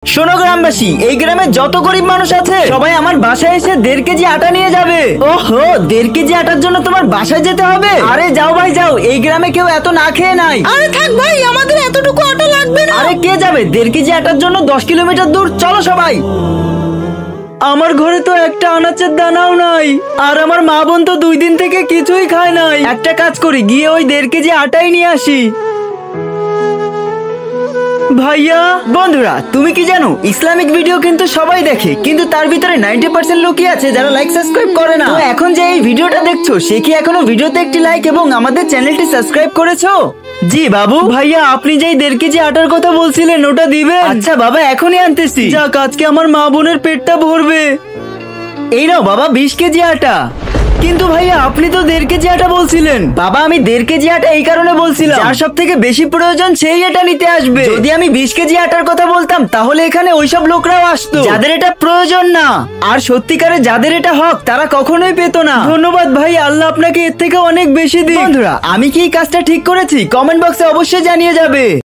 শোনো গ্রামবাসী, এই গ্রামে যত গরিব মানুষ আছে সবাই আমার বাসায় এসে 1.5 কেজি আটা নিয়ে যাবে। ওহো, 1.5 কেজি আটার জন্য তোমার বাসায় যেতে হবে? আরে যাও ভাই যাও, এই গ্রামে কেউ এত না খেয়ে নাই। আরে থাক ভাই, আমাদের এতটুকু আটা লাগবে না। আরে কে যাবে 1.5 কেজি আটার জন্য 10 কিলোমিটার দূর? চলো সবাই। আমার ঘরে তো একটা আনাচের দানাও নাই, আর আমার মা বোন তো 2 দিন থেকে কিছুই খায় নাই। একটা কাজ করি, গিয়ে ওই 1.5 কেজি আটাই নিয়ে আসি। ভাইয়া বন্ধুরা, তুমি কি জানো ইসলামিক ভিডিও কিন্তু সবাই দেখে, কিন্তু তার ভিতরে 90% লোকই আছে যারা লাইক সাবস্ক্রাইব করে না। তো এখন যে এই ভিডিওটা দেখছো, সে কি এখনো ভিডিওতে একটি লাইক এবং আমাদের চ্যানেলটি সাবস্ক্রাইব করেছো? জি বাবু। ভাইয়া আপনি যেই 1.5 কেজি আটার কথা বলছিলেন ওটা দিবেন? আচ্ছা বাবা, এখনই আনতেছি। যাক, আজকে আমার মা বোনের পেটটা ভরবে। এই নাও বাবা 20 কেজি আটা। কিন্তু ভাইয়া আপনি তো 1.5 কেজি আটা বলছিলেন। বাবা আমি 1.5 কেজি আটা এই কারণে বলছিলাম, যার সব থেকে বেশি প্রয়োজন সেই এটা নিতে আসবে। যদি আমি 20 কেজি আটার কথা বলতাম তাহলে এখানে ওইসব লোকরাও আসতো যাদের এটা প্রয়োজন না, আর সত্যিকারে যাদের এটা হক তারা কখনোই পেত না। ধন্যবাদ ভাই, আল্লাহ আপনাকে এর থেকে অনেক বেশি দিন। বন্ধুরা, আমি কি এই কাজটা ঠিক করেছি? কমেন্ট বক্সে অবশ্যই জানিয়ে যাবে।